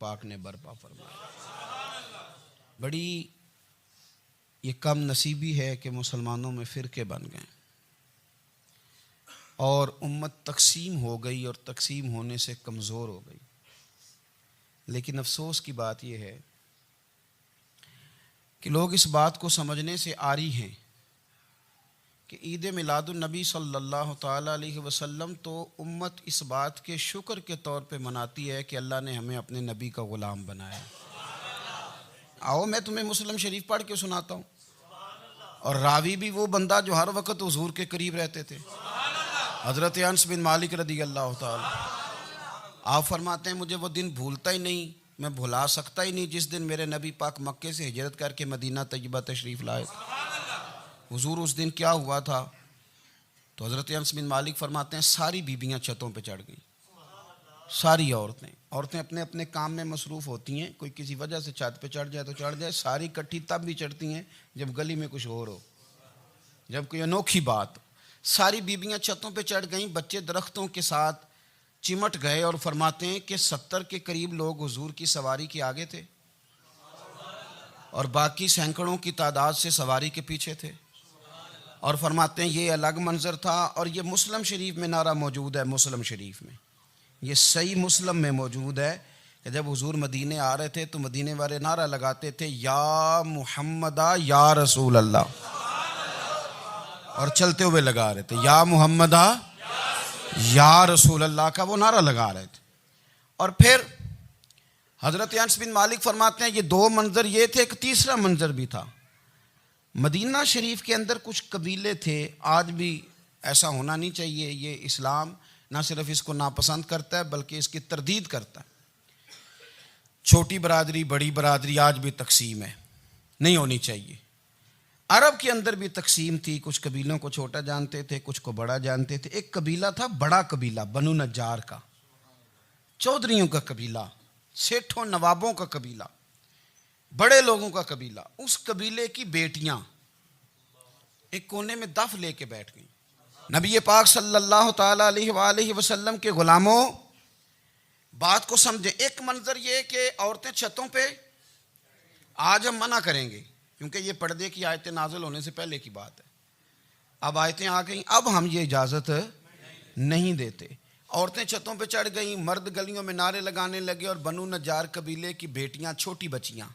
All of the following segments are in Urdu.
پاک نے برپا فرمایا۔ بڑی یہ کم نصیبی ہے کہ مسلمانوں میں فرقے بن گئے اور امت تقسیم ہو گئی اور تقسیم ہونے سے کمزور ہو گئی۔ لیکن افسوس کی بات یہ ہے کہ لوگ اس بات کو سمجھنے سے عاری ہیں کہ عید میلاد النبی صلی اللہ تعالیٰ علیہ وسلم تو امت اس بات کے شکر کے طور پہ مناتی ہے کہ اللہ نے ہمیں اپنے نبی کا غلام بنایا۔ آؤ میں تمہیں مسلم شریف پڑھ کے سناتا ہوں، اور راوی بھی وہ بندہ جو ہر وقت حضور کے قریب رہتے تھے، حضرت انس بن مالک رضی اللہ تعالیٰ۔ آپ فرماتے ہیں مجھے وہ دن بھولتا ہی نہیں، میں بھلا سکتا ہی نہیں جس دن میرے نبی پاک مکے سے ہجرت کر کے مدینہ طیبہ تشریف لائے۔ حضور اس دن کیا ہوا تھا؟ تو حضرت انس بن مالک فرماتے ہیں ساری بیبیاں چھتوں پہ چڑھ گئیں، ساری عورتیں اپنے اپنے کام میں مصروف ہوتی ہیں، کوئی کسی وجہ سے چھت پہ چڑھ جائے تو چڑھ جائے، ساری کٹھی تب بھی چڑھتی ہیں جب گلی میں کچھ اور ہو، جب کوئی انوکھی بات۔ ساری بیبیاں چھتوں پہ چڑھ گئیں، بچے درختوں کے ساتھ چمٹ گئے، اور فرماتے ہیں کہ 70 کے قریب لوگ حضور کی سواری کے آگے تھے اور باقی سینکڑوں کی تعداد سے سواری کے پیچھے تھے، اور فرماتے ہیں یہ الگ منظر تھا۔ اور یہ مسلم شریف میں نعرہ موجود ہے، مسلم شریف میں یہ صحیح مسلم میں موجود ہے کہ جب حضور مدینے آ رہے تھے تو مدینے والے نعرہ لگاتے تھے یا محمدہ یا رسول اللہ، اور چلتے ہوئے لگا رہے تھے یا محمدہ یا رسول اللہ کا وہ نعرہ لگا رہے تھے۔ اور پھر حضرت انس بن مالک فرماتے ہیں یہ دو منظر یہ تھے، ایک تیسرا منظر بھی تھا۔ مدینہ شریف کے اندر کچھ قبیلے تھے، آج بھی ایسا ہونا نہیں چاہیے، یہ اسلام نہ صرف اس کو ناپسند کرتا ہے بلکہ اس کی تردید کرتا ہے۔ چھوٹی برادری بڑی برادری آج بھی تقسیم ہے، نہیں ہونی چاہیے۔ عرب کے اندر بھی تقسیم تھی، کچھ قبیلوں کو چھوٹا جانتے تھے، کچھ کو بڑا جانتے تھے۔ ایک قبیلہ تھا بڑا قبیلہ، بنو نجار کا، چودھریوں کا قبیلہ، سیٹھوں نوابوں کا قبیلہ، بڑے لوگوں کا قبیلہ۔ اس قبیلے کی بیٹیاں ایک کونے میں دف لے کے بیٹھ گئیں۔ نبی پاک صلی اللہ تعالیٰ علیہ وآلہ وسلم کے غلاموں بات کو سمجھیں۔ ایک منظر یہ کہ عورتیں چھتوں پہ، آج ہم منع کریں گے کیونکہ یہ پردے کی آیتیں نازل ہونے سے پہلے کی بات ہے، اب آیتیں آ گئیں، اب ہم یہ اجازت نہیں دیتے۔ عورتیں چھتوں پہ چڑھ گئیں، مرد گلیوں میں نعرے لگانے لگے، اور بنو نجار قبیلے کی بیٹیاں چھوٹی بچیاں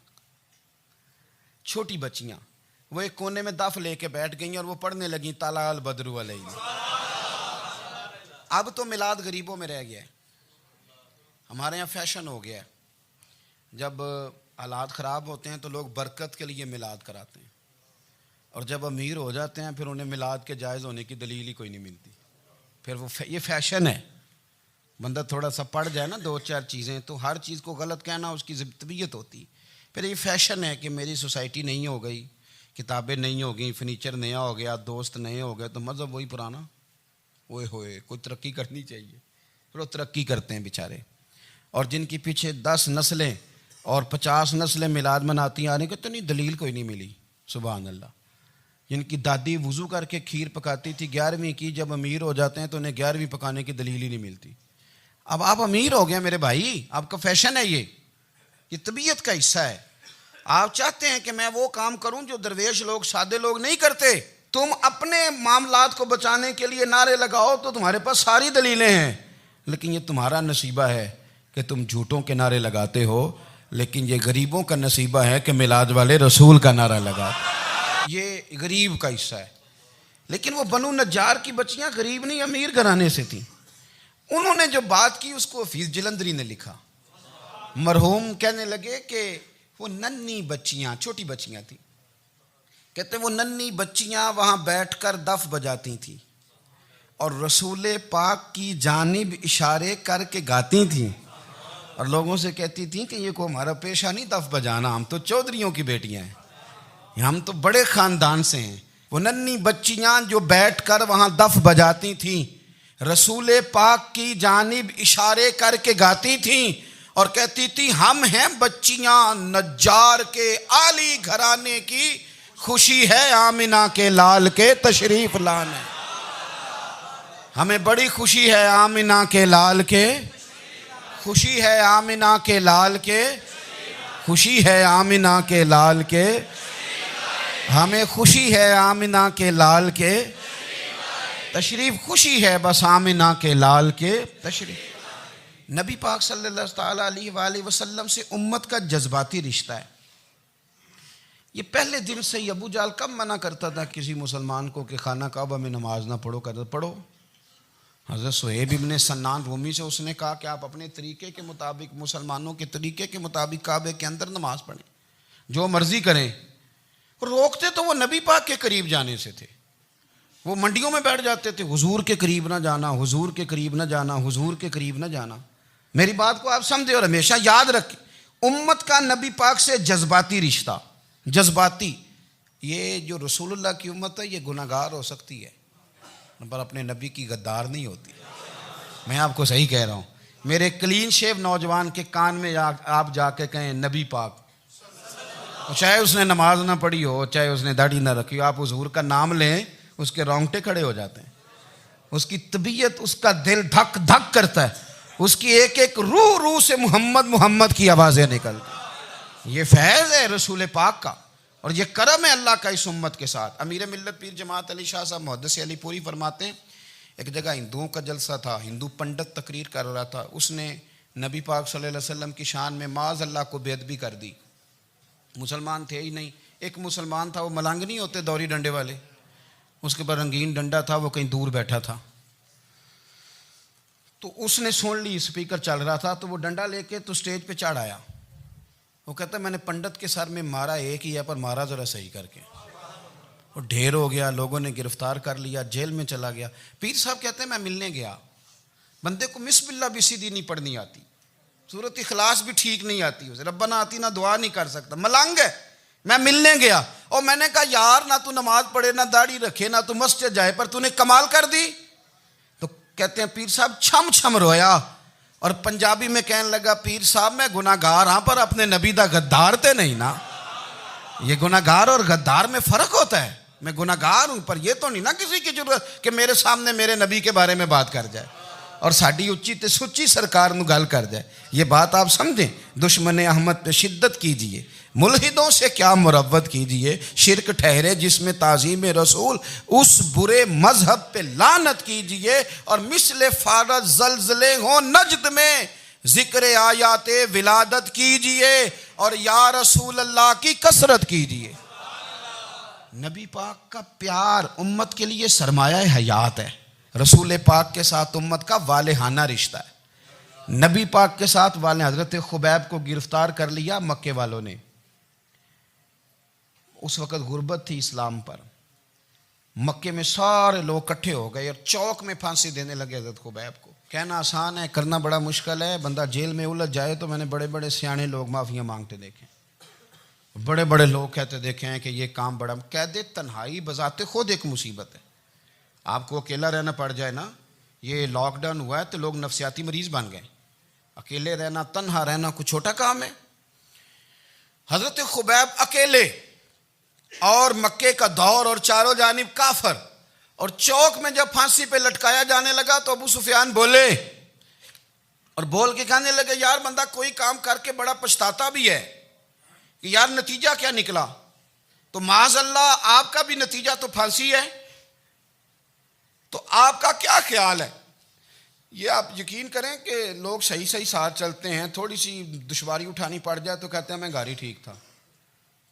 وہ ایک کونے میں دف لے کے بیٹھ گئیں اور وہ پڑھنے لگیں طلع البدر علینا۔ اب تو میلاد غریبوں میں رہ گیا ہے، ہمارے یہاں فیشن ہو گیا ہے، جب حالات خراب ہوتے ہیں تو لوگ برکت کے لیے میلاد کراتے ہیں، اور جب امیر ہو جاتے ہیں پھر انہیں میلاد کے جائز ہونے کی دلیل ہی کوئی نہیں ملتی، پھر وہ یہ فیشن ہے۔ بندہ تھوڑا سا پڑھ جائے نا دو چار چیزیں تو ہر چیز کو غلط کہنا اس کی طبیعت ہوتی، پھر یہ فیشن ہے کہ میری سوسائٹی نہیں ہو گئی، کتابیں نہیں ہو گئیں، فرنیچر نیا ہو گیا، دوست نئے ہو گئے تو مذہب وہی پرانا۔ اوئے ہوئے کوئی ترقی کرنی چاہیے، پھر وہ ترقی کرتے ہیں بیچارے، اور جن کی پیچھے 10 نسلیں اور 50 نسلیں میلاد مناتی آنے کو تو نہیں دلیل کوئی نہیں ملی۔ سبحان اللہ۔ جن کی دادی وضو کر کے کھیر پکاتی تھی 11ویں کی، جب امیر ہو جاتے ہیں تو انہیں 11ویں پکانے کی دلیل ہی نہیں ملتی۔ اب آپ امیر ہو گئے میرے بھائی، آپ کا فیشن ہے، یہ طبیعت کا حصہ ہے۔ آپ چاہتے ہیں کہ میں وہ کام کروں جو درویش لوگ سادے لوگ نہیں کرتے، تم اپنے معاملات کو بچانے کے لیے نعرے لگاؤ تو تمہارے پاس ساری دلیلیں ہیں، لیکن یہ تمہارا نصیبہ ہے کہ تم جھوٹوں کے نعرے لگاتے ہو، لیکن یہ غریبوں کا نصیبہ ہے کہ میلاد والے رسول کا نعرہ لگاتے، یہ غریب کا حصہ ہے۔ لیکن وہ بنو نجار کی بچیاں غریب نہیں امیر گھرانے سے تھیں، انہوں نے جو بات کی اس کو حفیظ جلندری نے لکھا۔ مرحوم کہنے لگے کہ وہ ننھی بچیاں، چھوٹی بچیاں تھیں، کہتے وہ ننھی بچیاں وہاں بیٹھ کر دف بجاتی تھیں اور رسول پاک کی جانب اشارے کر کے گاتی تھیں، اور لوگوں سے کہتی تھیں کہ یہ کوئی ہمارا پیشہ نہیں دف بجانا، ہم تو چودھریوں کی بیٹیاں ہیں، ہم تو بڑے خاندان سے ہیں۔ وہ ننھی بچیاں جو بیٹھ کر وہاں دف بجاتی تھیں، رسول پاک کی جانب اشارے کر کے گاتی تھیں اور کہتی تھی ہم ہیں بچیاں نجار کے عالی گھرانے کی، خوشی ہے آمنہ کے لال کے تشریف لانے، ہمیں بڑی خوشی ہے آمنہ کے لال کے، خوشی ہے آمنہ کے لال کے، خوشی ہے آمنہ کے لال کے، ہمیں خوشی ہے آمنہ کے لال کے تشریف، خوشی ہے بس آمنہ کے لال کے تشریف۔ نبی پاک صلی اللہ تعالیٰ علیہ وآلہ وسلم سے امت کا جذباتی رشتہ ہے۔ یہ پہلے دن سے ہی ابو جہل کب منع کرتا تھا کسی مسلمان کو کہ خانہ کعبہ میں نماز نہ پڑھو، کہتا پڑھو۔ حضرت صہیب ابن سنان رومی سے اس نے کہا کہ آپ اپنے طریقے کے مطابق، مسلمانوں کے طریقے کے مطابق کعبے کے اندر نماز پڑھیں، جو مرضی کریں۔ روکتے تو وہ نبی پاک کے قریب جانے سے تھے، وہ منڈیوں میں بیٹھ جاتے تھے، حضور کے قریب نہ جانا، حضور کے قریب نہ جانا، حضور کے قریب نہ جانا۔ میری بات کو آپ سمجھے اور ہمیشہ یاد رکھیں، امت کا نبی پاک سے جذباتی رشتہ، جذباتی۔ یہ جو رسول اللہ کی امت ہے یہ گناہگار ہو سکتی ہے پر اپنے نبی کی غدار نہیں ہوتی۔ میں آپ کو صحیح کہہ رہا ہوں۔ میرے کلین شیو نوجوان کے کان میں آپ جا کے کہیں نبی پاک، چاہے اس نے نماز نہ پڑھی ہو، چاہے اس نے داڑھی نہ رکھی ہو، آپ حضور کا نام لیں اس کے رونگٹے کھڑے ہو جاتے ہیں، اس کی طبیعت، اس کا دل دھک دھک کرتا ہے، اس کی ایک ایک روح سے محمد محمد کی آوازیں نکلتی۔ یہ فیض ہے رسول پاک کا اور یہ کرم ہے اللہ کا اس امت کے ساتھ۔ امیر ملت پیر جماعت علی شاہ صاحب محدث علی پوری فرماتے ہیں ایک جگہ ہندوؤں کا جلسہ تھا، ہندو پنڈت تقریر کر رہا تھا، اس نے نبی پاک صلی اللہ علیہ وسلم کی شان میں معاذ اللہ کو بے ادبی کر دی۔ مسلمان تھے ہی نہیں، ایک مسلمان تھا، وہ ملنگ نہیں ہوتے دوری ڈنڈے والے، اس کے پاس رنگین ڈنڈا تھا، وہ کہیں دور بیٹھا تھا، تو اس نے سن لی اسپیکر چل رہا تھا، تو وہ ڈنڈا لے کے تو سٹیج پہ چڑھ آیا۔ وہ کہتا ہے میں نے پنڈت کے سر میں مارا ایک ہی ہے پر مارا ذرا صحیح کر کے، وہ ڈھیر ہو گیا، لوگوں نے گرفتار کر لیا، جیل میں چلا گیا۔ پیر صاحب کہتے ہیں میں ملنے گیا، بندے کو بسم اللہ بھی سیدھی نہیں پڑھنی آتی، سورۃ اخلاص بھی ٹھیک نہیں آتی، اسے ربنا آتی نہ دعا نہیں کر سکتا، ملنگ ہے۔ میں ملنے گیا اور میں نے کہا یار نہ تو نماز پڑھے، نہ داڑھی رکھے، نہ تو مسجد جائے، پر تو نے کمال کر دی۔ تو کہتے ہیں پیر صاحب چھم چھم رویا اور پنجابی میں کہنے لگا پیر صاحب میں گناہگار ہاں پر اپنے نبی دا غدار تے نہیں نا۔ یہ گناہگار اور غدار میں فرق ہوتا ہے۔ میں گناہگار ہوں پر یہ تو نہیں نا کسی کی ضرورت کہ میرے سامنے میرے نبی کے بارے میں بات کر جائے اور ساڈی اچھی تے سچی سرکار نو گل کر جائے۔ یہ بات آپ سمجھیں۔ دشمن احمد پہ شدت کیجئے، ملحدوں سے کیا مروت کیجئے، شرک ٹھہرے جس میں تعظیم رسول، اس برے مذہب پہ لعنت کیجئے، اور مثل فارض زلزلے ہوں نجد میں ذکر آیات ولادت کیجئے، اور یا رسول اللہ کی کثرت کیجئے۔ نبی پاک کا پیار امت کے لیے سرمایہ حیات ہے۔ رسول پاک کے ساتھ امت کا والہانہ رشتہ ہے۔ نبی پاک کے ساتھ والے حضرت خبیب کو گرفتار کر لیا مکے والوں نے، اس وقت غربت تھی اسلام پر، مکے میں سارے لوگ اکٹھے ہو گئے اور چوک میں پھانسی دینے لگے حضرت خبیب کو۔ کہنا آسان ہے، کرنا بڑا مشکل ہے۔ بندہ جیل میں الجھ جائے تو میں نے بڑے بڑے سیانے لوگ معافیاں مانگتے دیکھے، بڑے بڑے لوگ کہتے دیکھے ہیں کہ یہ کام بڑا، قید تنہائی بذات خود ایک مصیبت ہے۔ آپ کو اکیلا رہنا پڑ جائے نا، یہ لاک ڈاؤن ہوا ہے تو لوگ نفسیاتی مریض بن گئے۔ اکیلے رہنا، تنہا رہنا کوئی چھوٹا کام ہے؟ حضرت خبیب اکیلے اور مکے کا دور اور چاروں جانب کافر، اور چوک میں جب پھانسی پہ لٹکایا جانے لگا تو ابو سفیان بولے اور بول کے کہنے لگے یار بندہ کوئی کام کر کے بڑا پچھتاتا بھی ہے کہ یار نتیجہ کیا نکلا؟ تو معاذ اللہ آپ کا بھی نتیجہ تو پھانسی ہے، تو آپ کا کیا خیال ہے؟ یہ آپ یقین کریں کہ لوگ صحیح صحیح ساتھ چلتے ہیں، تھوڑی سی دشواری اٹھانی پڑ جائے تو کہتے ہیں میں گاڑی ٹھیک تھا،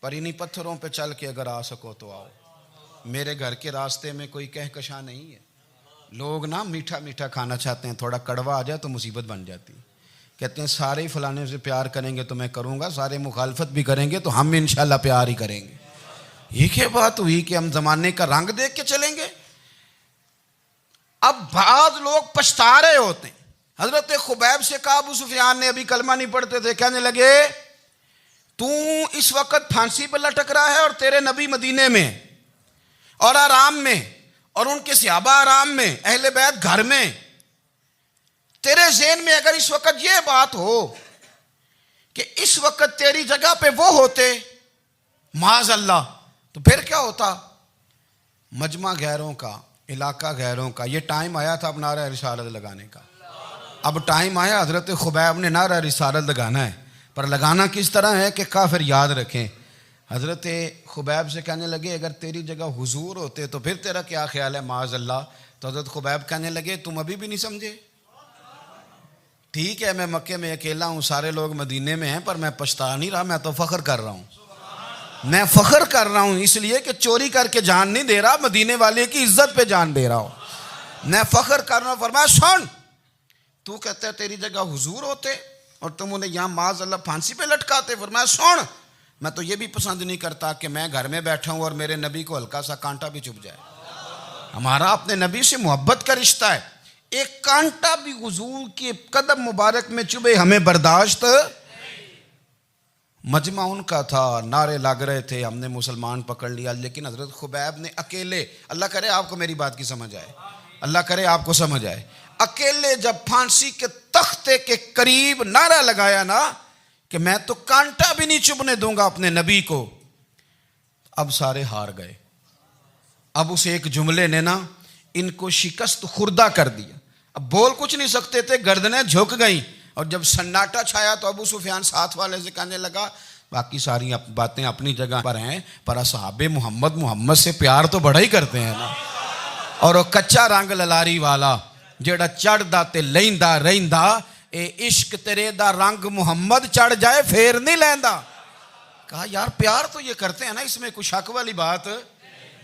پر انہی پتھروں پہ چل کے اگر آ سکو تو آؤ۔ میرے گھر کے راستے میں کوئی کہکشاں نہیں ہے۔ لوگ نا میٹھا میٹھا کھانا چاہتے ہیں، تھوڑا کڑوا آ جائے تو مصیبت بن جاتی ہے۔ کہتے ہیں سارے ہی فلانے سے پیار کریں گے تو میں کروں گا، سارے مخالفت بھی کریں گے تو ہم انشاءاللہ پیار ہی کریں گے۔ یہ کیا بات ہوئی کہ ہم زمانے کا رنگ دیکھ کے چلیں گے؟ اب بعض لوگ پچھتا رہے ہوتے ہیں۔ حضرت خبیب سے کہا، ابو سفیان نے ابھی کلمہ نہیں پڑھتے تھے، کہنے لگے تو اس وقت پھانسی پہ لٹک رہا ہے اور تیرے نبی مدینے میں اور آرام میں، اور ان کے صحابہ آرام میں، اہل بیت گھر میں، تیرے ذہن میں اگر اس وقت یہ بات ہو کہ اس وقت تیری جگہ پہ وہ ہوتے معاذ اللہ، تو پھر کیا ہوتا؟ مجمع غیروں کا، علاقہ غیروں کا۔ یہ ٹائم آیا تھا اب نعرہ رسالت لگانے کا، اب ٹائم آیا حضرت خبیب نے نعرہ رسالت لگانا ہے، پر لگانا کس طرح ہے کہ کافر یاد رکھیں۔ حضرت خبیب سے کہنے لگے اگر تیری جگہ حضور ہوتے تو پھر تیرا کیا خیال ہے معاذ اللہ؟ تو حضرت خبیب کہنے لگے تم ابھی بھی نہیں سمجھے؟ ٹھیک ہے میں مکے میں اکیلا ہوں، سارے لوگ مدینے میں ہیں، پر میں پچھتا نہیں رہا، میں تو فخر کر رہا ہوں۔ میں فخر کر رہا ہوں اس لیے کہ چوری کر کے جان نہیں دے رہا، مدینے والے کی عزت پہ جان دے رہا ہوں، میں فخر کر رہا ہوں۔ فرمایا سن، تو کہتا ہے تیری جگہ حضور ہوتے اور تم انہیں یہاں معاذ اللہ پھانسی پہ لٹکاتے۔ فرمایا سن، میں تو یہ بھی پسند نہیں کرتا کہ میں گھر میں بیٹھا ہوں اور میرے نبی کو ہلکا سا کانٹا بھی چبھ جائے۔ ہمارا اپنے نبی سے محبت کا رشتہ ہے، ایک کانٹا بھی حضور کے قدم مبارک میں چبھے ہمیں برداشت۔ مجمع ان کا تھا، نعرے لگ رہے تھے، ہم نے مسلمان پکڑ لیا، لیکن حضرت خبیب نے اکیلے، اللہ کرے آپ کو میری بات کی سمجھ آئے، اللہ کرے آپ کو سمجھ آئے، اکیلے جب پھانسی کے تختے کے قریب نعرہ لگایا نا کہ میں تو کانٹا بھی نہیں چبھنے دوں گا اپنے نبی کو، اب سارے ہار گئے۔ اب اس ایک جملے نے نا ان کو شکست خوردہ کر دیا، اب بول کچھ نہیں سکتے تھے، گردنیں جھک گئیں، اور جب سناٹا چھایا تو ابو سفیان ساتھ والے سے کہنے لگا باقی ساری باتیں اپنی جگہ پر ہیں، پر اصحاب محمد سے پیار تو بڑا ہی کرتے ہیں نا۔ اور وہ کچا رنگ للاری والا جیڑا چڑھدا تے لیندا رہندا، اے عشق تیرے دا رنگ محمد چڑھ جائے پھر نہیں لیندا۔ کہا یار پیار تو یہ کرتے ہیں نا، اس میں کوئی شک والی بات؟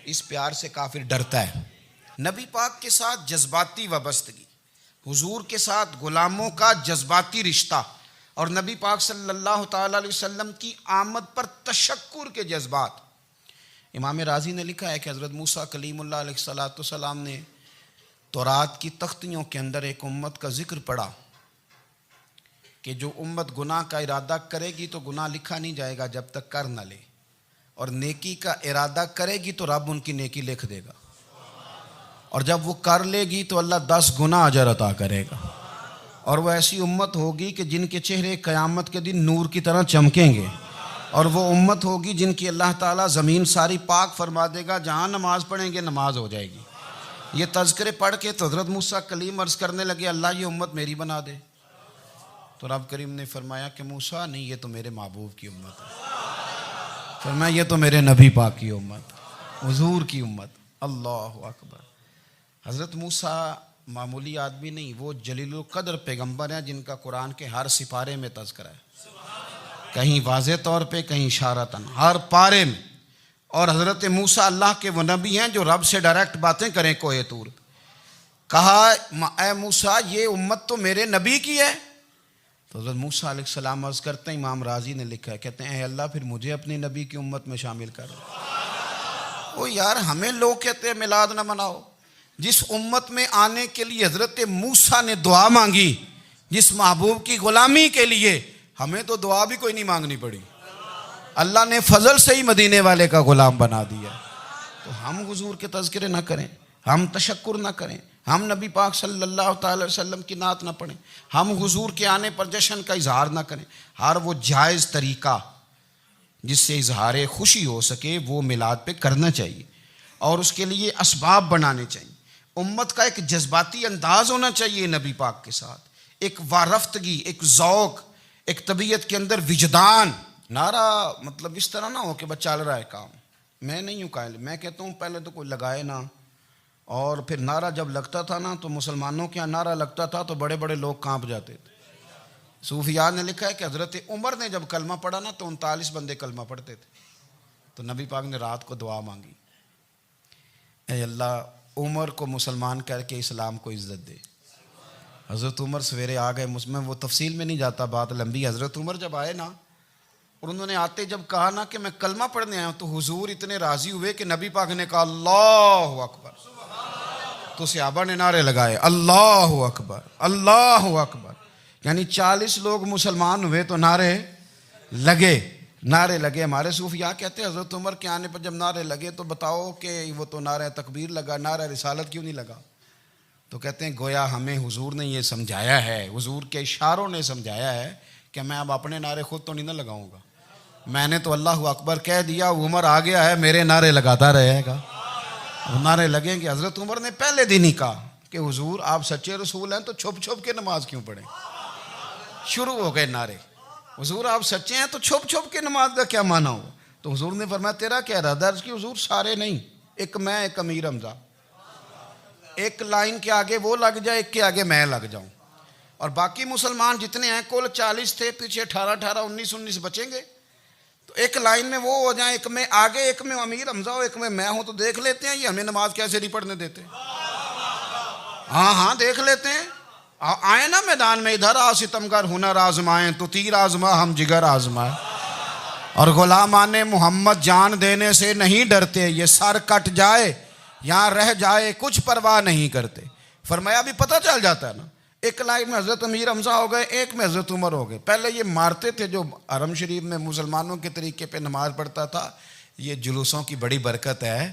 اس پیار سے کافر ڈرتا ہے۔ نبی پاک کے ساتھ جذباتی وابستگی، حضور کے ساتھ غلاموں کا جذباتی رشتہ، اور نبی پاک صلی اللہ تعالی علیہ وسلم کی آمد پر تشکر کے جذبات۔ امام رازی نے لکھا ہے کہ حضرت موسیٰ کلیم اللہ علیہ السلام نے تورات کی تختیوں کے اندر ایک امت کا ذکر پڑھا کہ جو امت گناہ کا ارادہ کرے گی تو گناہ لکھا نہیں جائے گا جب تک کر نہ لے، اور نیکی کا ارادہ کرے گی تو رب ان کی نیکی لکھ دے گا، اور جب وہ کر لے گی تو اللہ 10 گنا اجر عطا کرے گا۔ اور وہ ایسی امت ہوگی کہ جن کے چہرے قیامت کے دن نور کی طرح چمکیں گے، اور وہ امت ہوگی جن کی اللہ تعالیٰ زمین ساری پاک فرما دے گا، جہاں نماز پڑھیں گے نماز ہو جائے گی۔ یہ تذکرے پڑھ کے تو حضرت موسیٰ کلیم عرض کرنے لگے اللہ یہ امت میری بنا دے، تو رب کریم نے فرمایا کہ موسیٰ نہیں، یہ تو میرے محبوب کی امت ہے، فرمایا یہ تو میرے نبی پاک کی امت، حضور کی امت۔ اللہ اکبر۔ حضرت موسیٰ معمولی آدمی نہیں، وہ جلیل القدر پیغمبر ہیں جن کا قرآن کے ہر سپارے میں تذکرہ ہے، کہیں واضح طور پہ کہیں اشارتاً، ہر پارے میں۔ اور حضرت موسیٰ اللہ کے وہ نبی ہیں جو رب سے ڈائریکٹ باتیں کریں کوہ طور۔ کہا اے موسیٰ یہ امت تو میرے نبی کی ہے، تو حضرت موسیٰ علیہ السلام عرض کرتے ہیں، امام رازی نے لکھا ہے، کہتے ہیں اے اللہ پھر مجھے اپنی نبی کی امت میں شامل کر۔ وہ یار ہمیں لوگ کہتے ہیں میلاد نہ مناؤ، جس امت میں آنے کے لیے حضرت موسیٰ نے دعا مانگی، جس محبوب کی غلامی کے لیے، ہمیں تو دعا بھی کوئی نہیں مانگنی پڑی، اللہ نے فضل سے ہی مدینے والے کا غلام بنا دیا۔ تو ہم حضور کے تذکرے نہ کریں، ہم تشکر نہ کریں، ہم نبی پاک صلی اللہ تعالی علیہ وسلم کی نعت نہ پڑھیں، ہم حضور کے آنے پر جشن کا اظہار نہ کریں، ہر وہ جائز طریقہ جس سے اظہار خوشی ہو سکے وہ میلاد پہ کرنا چاہیے، اور اس کے لیے اسباب بنانے چاہیے۔ امت کا ایک جذباتی انداز ہونا چاہیے نبی پاک کے ساتھ، ایک وارفتگی، ایک ذوق، ایک طبیعت کے اندر وجدان۔ نعرہ مطلب اس طرح نہ ہو کہ بس چل رہا ہے کام، میں نہیں ہوں قائل، میں کہتا ہوں پہلے تو کوئی لگائے نا، اور پھر نعرہ جب لگتا تھا نا تو مسلمانوں کے یہاں نعرہ لگتا تھا تو بڑے بڑے لوگ کانپ جاتے تھے۔ صوفیاء نے لکھا ہے کہ حضرت عمر نے جب کلمہ پڑھا نا تو 39 بندے کلمہ پڑھتے تھے، تو نبی پاک نے رات کو دعا مانگی، اے اللہ عمر کو مسلمان کر کے اسلام کو عزت دے۔ حضرت عمر سویرے آ گئے، میں وہ تفصیل میں نہیں جاتا، بات لمبی۔ حضرت عمر جب آئے نا اور انہوں نے آتے جب کہا نا کہ میں کلمہ پڑھنے آیا ہوں، تو حضور اتنے راضی ہوئے کہ نبی پاک نے کہا اللہ اکبر، تو صحابہ نے نعرے لگائے اللہ اکبر اللہ اکبر، یعنی 40 لوگ مسلمان ہوئے تو نعرے لگے۔ ہمارے صوفیاء کہتے ہیں حضرت عمر کے آنے پر جب نعرے لگے تو بتاؤ کہ وہ تو نعرہ تکبیر لگا، نعرہ رسالت کیوں نہیں لگا؟ تو کہتے ہیں گویا ہمیں حضور نے یہ سمجھایا ہے، حضور کے اشاروں نے سمجھایا ہے کہ میں اب اپنے نعرے خود تو نہیں نہ لگاؤں گا، میں نے تو اللہ اکبر کہہ دیا، عمر آ گیا ہے، میرے نعرے لگاتا رہے گا، وہ نعرے لگیں گے۔ حضرت عمر نے پہلے دن ہی کہا کہ حضور آپ سچے رسول ہیں تو چھپ چھپ کے نماز کیوں پڑھیں؟ شروع ہو گئے نعرے، حضور آپ سچے ہیں تو چھپ چھپ کے نماز کا کیا معنی ہو؟ تو حضور نے فرمایا تیرا کیا ارادہ؟ عرض کی حضور سارے نہیں، ایک میں، ایک امیر حمزہ، ایک لائن کے آگے وہ لگ جائے، ایک کے آگے میں لگ جاؤں، اور باقی مسلمان جتنے ہیں کل 40 تھے، پیچھے 18 19 بچیں گے، تو ایک لائن میں وہ ہو جائیں، ایک میں آگے، ایک میں امیر حمزہ ہو، ایک میں ہوں، تو دیکھ لیتے ہیں یہ ہمیں نماز کیسے نہیں پڑھنے دیتے۔ ہاں دیکھ لیتے ہیں، آئے نا میدان میں، ادھر آ ستمگر ہنر آزمائیں، تو تیر آزما ہم جگر آزمائیں، اور غلامان محمد جان دینے سے نہیں ڈرتے، یہ سر کٹ جائے یہاں رہ جائے کچھ پرواہ نہیں کرتے۔ فرمایا بھی پتہ چل جاتا ہے نا، ایک لائن میں حضرت امیر حمزہ ہو گئے، ایک میں حضرت عمر ہو گئے۔ پہلے یہ مارتے تھے جو حرم شریف میں مسلمانوں کے طریقے پہ نماز پڑھتا تھا، یہ جلوسوں کی بڑی برکت ہے،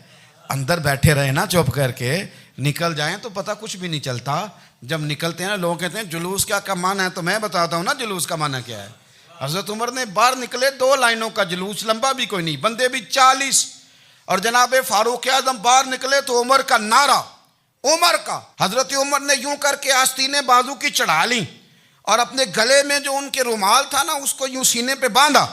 اندر بیٹھے رہے نا چپ کر کے، نکل جائیں تو پتہ کچھ بھی نہیں چلتا۔ جب نکلتے ہیں نا لوگ کہتے ہیں جلوس کیا معنی ہے، تو میں بتاتا ہوں نا جلوس کا معنی کیا ہے۔ حضرت عمر نے باہر نکلے 2 لائنوں کا جلوس، لمبا بھی کوئی نہیں، بندے بھی 40، اور جناب فاروق اعظم باہر نکلے تو عمر کا نعرہ، عمر کا، حضرت عمر نے یوں کر کے آستینیں بازو کی چڑھا لیں، اور اپنے گلے میں جو ان کے رومال تھا نا اس کو یوں سینے پہ باندھا،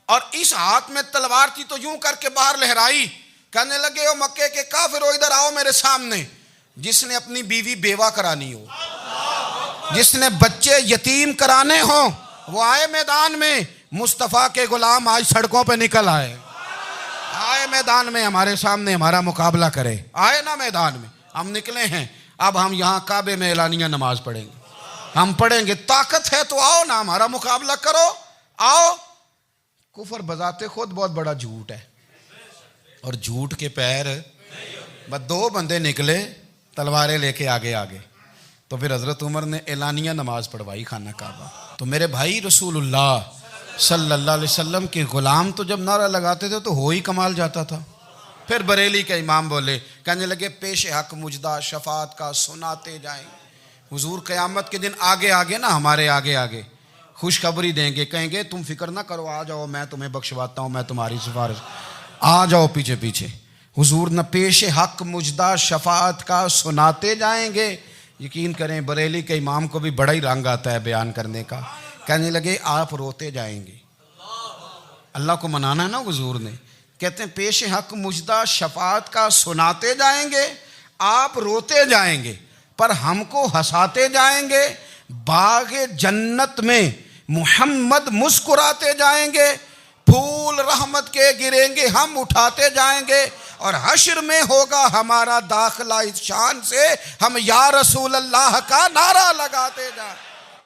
اور اس ہاتھ میں تلوار تھی تو یوں کر کے باہر لہرائی، کہنے لگے او مکے کے کافرو ادھر آؤ میرے سامنے، جس نے اپنی بیوی بیوہ کرانی ہو، جس نے بچے یتیم کرانے ہوں، وہ آئے میدان میں، مصطفیٰ کے غلام آج سڑکوں پہ نکل آئے میدان میں ہمارے سامنے ہمارا مقابلہ کرے، آئے نا میدان میں، ہم نکلے ہیں، اب ہم یہاں کعبے میں اعلانیہ نماز پڑھیں گے، ہم پڑھیں گے، طاقت ہے تو آؤ نا ہمارا مقابلہ کرو، آؤ۔ کفر بذات خود بہت بڑا جھوٹ ہے، اور جھوٹ کے پیر، بس 2 بندے نکلے تلواریں لے کے آگے، تو پھر حضرت عمر نے اعلانیہ نماز پڑھوائی خانہ کعبہ۔ تو میرے بھائی رسول اللہ صلی اللہ علیہ وسلم کے غلام تو جب نعرہ لگاتے تھے تو ہو ہی کمال جاتا تھا۔ پھر بریلی کے امام بولے، کہنے لگے پیش حق مجدہ شفاعت کا سناتے جائیں، حضور قیامت کے دن آگے نا ہمارے آگے خوشخبری دیں گے، کہیں گے تم فکر نہ کرو، آ جاؤ میں تمہیں بخشواتا ہوں، میں تمہاری سفارش، آ جاؤ پیچھے۔ حضور نہ پیش حق مجدہ شفاعت کا سناتے جائیں گے۔ یقین کریں بریلی کے امام کو بھی بڑا ہی رنگ آتا ہے بیان کرنے کا، کہنے لگے آپ روتے جائیں گے، اللہ کو منانا ہے نا حضور نے، کہتے ہیں پیش حق مجدہ شفاعت کا سناتے جائیں گے، آپ روتے جائیں گے پر ہم کو ہنساتے جائیں گے، باغ جنت میں محمد مسکراتے جائیں گے، پھول رحمت کے گریں گے ہم اٹھاتے جائیں گے، اور حشر میں ہوگا ہمارا داخلہ اس شان سے ہم یا رسول اللہ کا نعرہ لگاتے جائیں۔